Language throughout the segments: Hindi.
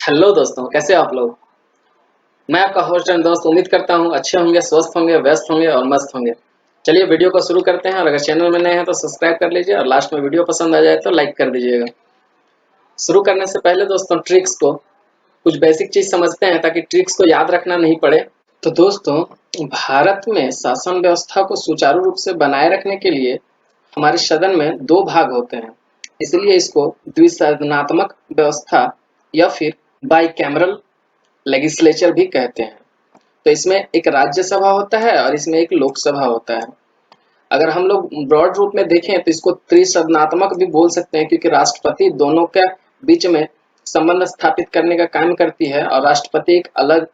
हेलो दोस्तों, कैसे हो आप लोग। मैं आपका होस्ट एंड दोस्त उम्मीद करता हूँ अच्छे होंगे, स्वस्थ होंगे, व्यस्त होंगे और मस्त होंगे। चलिए वीडियो को शुरू करते हैं और अगर चैनल में नए हैं तो सब्सक्राइब कर लीजिए और लास्ट में वीडियो पसंद आ जाए तो लाइक कर दीजिएगा। शुरू करने से पहले दोस्तों ट्रिक्स को कुछ बेसिक चीज समझते हैं ताकि ट्रिक्स को याद रखना नहीं पड़े। तो दोस्तों, भारत में शासन व्यवस्था को सुचारू रूप से बनाए रखने के लिए हमारे सदन में दो भाग होते हैं, इसलिए इसको द्विसदनात्मक व्यवस्था या फिर बाइकैमरल लेजिस्लेचर भी कहते हैं। तो इसमें एक राज्यसभा होता है और इसमें एक लोकसभा होता है। अगर हम लोग ब्रॉड रूप में देखें तो इसको त्रिसदनात्मक भी बोल सकते हैं, क्योंकि राष्ट्रपति दोनों के बीच में संबंध स्थापित करने का काम करती है और राष्ट्रपति एक अलग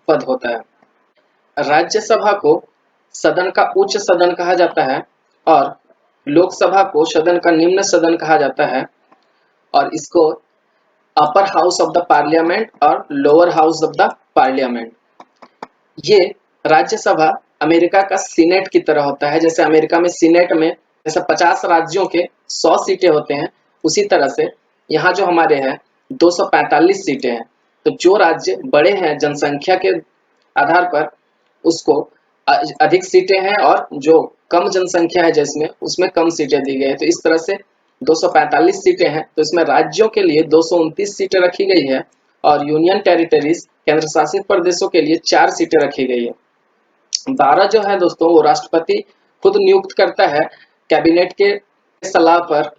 पद होता है। राज्यसभा को सदन का उच्च सदन कहा जाता है और लोकसभा को सदन का निम्न सदन कहा जाता है, और इसको upper house of the parliament और lower house of the parliament. ये राज्यसभा अमेरिका का सीनेट की तरह होता है। जैसे अमेरिका में सीनेट में जैसे 50 राज्यों के 100 सीटें होते हैं, उसी तरह से यहाँ जो हमारे हैं 245 सीटें हैं। तो जो राज्य बड़े हैं जनसंख्या के आधार पर उसको अधिक सीटें हैं, और जो कम जनसंख्या है जिसमें उसमें कम सीटें दी गई है। तो इस तरह से 245 सीटें हैं, तो इसमें राज्यों के लिए 229 सीटें रखी गई है और यूनियन टेरिटरीज केंद्र शासित प्रदेशों के लिए 4 सीटें रखी गई है। 12 जो है दोस्तों वो राष्ट्रपति खुद नियुक्त करता है कैबिनेट के सलाह पर,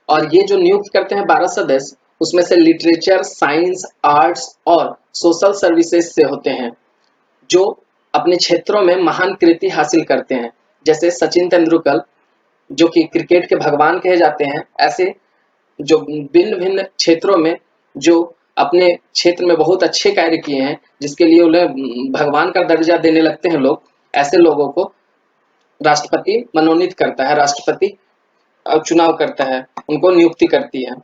और ये जो नियुक्त करते हैं 12 सदस्य, उसमें से लिटरेचर, साइंस, आर्ट्स और सोशल सर्विसेज से होते हैं, जो अपने क्षेत्रों में महान कृति हासिल करते हैं। जैसे सचिन तेंदुलकर जो कि क्रिकेट के भगवान कहे जाते हैं, ऐसे जो भिन्न भिन्न क्षेत्रों में जो अपने क्षेत्र में बहुत अच्छे कार्य किए हैं, जिसके लिए उन्हें भगवान का दर्जा देने लगते हैं लोग, ऐसे लोगों को राष्ट्रपति मनोनीत करता है, राष्ट्रपति चुनाव करता है, उनको नियुक्ति करती है।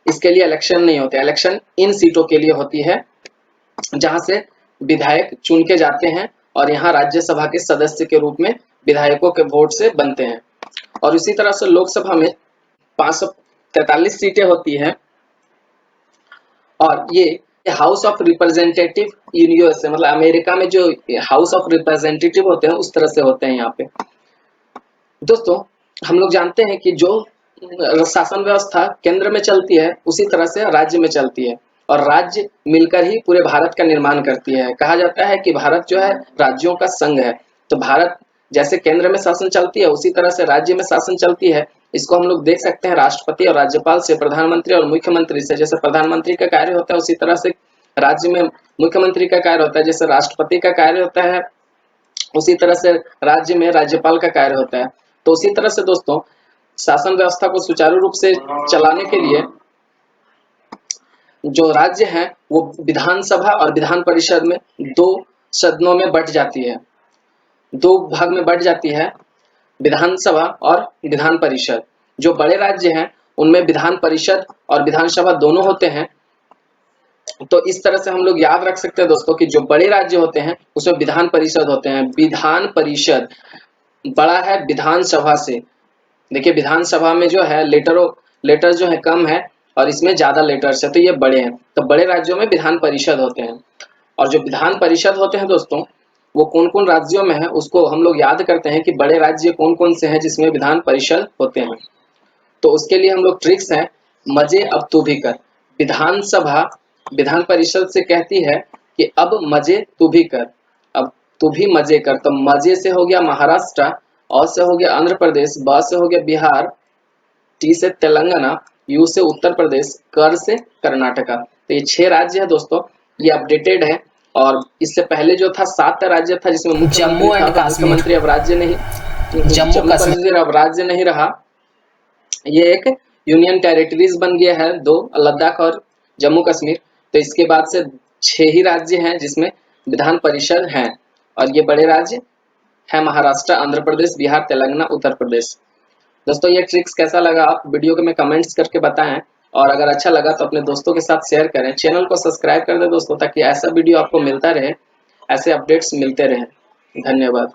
इसके लिए इलेक्शन नहीं होते, इलेक्शन इन सीटों के लिए होती है जहां से विधायक चुन के जाते हैं और यहाँ राज्यसभा के सदस्य के रूप में विधायकों के वोट से बनते हैं। और इसी तरह से लोकसभा में 543 सीटें होती हैं, और ये house of representative in USA, मतलब अमेरिका में जो हाउस ऑफ रिप्रेजेंटेटिव होते हैं उस तरह से होते हैं यहाँ पे। दोस्तों, हम लोग जानते हैं कि जो शासन व्यवस्था केंद्र में चलती है उसी तरह से राज्य में चलती है, और राज्य मिलकर ही पूरे भारत का निर्माण करती है। कहा जाता है कि भारत जो है राज्यों का संघ है। तो भारत जैसे केंद्र में शासन चलती है उसी तरह से राज्य में शासन चलती है। इसको हम लोग देख सकते हैं राष्ट्रपति और राज्यपाल से, प्रधानमंत्री और मुख्यमंत्री से। जैसे प्रधानमंत्री का कार्य होता है उसी तरह से राज्य में मुख्यमंत्री का कार्य होता है। जैसे राष्ट्रपति का कार्य होता है उसी तरह से राज्य में राज्यपाल का कार्य होता है। तो उसी तरह से दोस्तों, शासन व्यवस्था को सुचारू रूप से चलाने के लिए जो राज्य है वो विधानसभा और विधान परिषद में दो सदनों में बंट जाती है, दो भाग में बंट जाती है, विधानसभा और विधान परिषद। जो बड़े राज्य हैं उनमें विधान परिषद और विधानसभा दोनों होते हैं। तो इस तरह से हम लोग याद रख सकते हैं दोस्तों कि जो बड़े राज्य होते हैं उसमें विधान परिषद होते हैं। विधान परिषद बड़ा है विधानसभा से। देखिए विधानसभा में जो है लेटर जो है कम है और इसमें ज्यादा लेटर्स है, तो ये बड़े हैं। तो बड़े राज्यों में विधान परिषद होते हैं। और जो विधान परिषद होते हैं दोस्तों, वो कौन कौन राज्यों में है उसको हम लोग याद करते हैं कि बड़े राज्य कौन कौन से हैं जिसमें विधान परिषद होते हैं। तो उसके लिए हम लोग ट्रिक्स हैं, मजे अब तू भी कर। विधानसभा विधान परिषद से कहती है कि अब मजे तू भी कर, अब तू भी मजे कर। तो मजे से हो गया महाराष्ट्र, और से हो गया आंध्र प्रदेश, ब से हो गया बिहार, टी से तेलंगाना, यू से उत्तर प्रदेश, कर से कर्नाटका। तो ये 6 राज्य है दोस्तों, ये अपडेटेड है। और इससे पहले जो था 7 राज्य था जिसमें जम्मू एंड कश्मीर, मुख्यमंत्री अब राज्य नहीं, जम्मू कश्मीर अब राज्य नहीं रहा, ये एक यूनियन टेरिटरीज बन गया है, 2 लद्दाख और जम्मू कश्मीर। तो इसके बाद से 6 ही राज्य हैं जिसमें विधान परिषद हैं, और ये बड़े राज्य है महाराष्ट्र, आंध्र प्रदेश, बिहार, तेलंगाना, उत्तर प्रदेश। दोस्तों, ये ट्रिक्स कैसा लगा आप वीडियो को में कमेंट्स करके बताएं, और अगर अच्छा लगा तो अपने दोस्तों के साथ शेयर करें। चैनल को सब्सक्राइब कर दें दोस्तों, ताकि ऐसा वीडियो आपको मिलता रहे, ऐसे अपडेट्स मिलते रहें। धन्यवाद।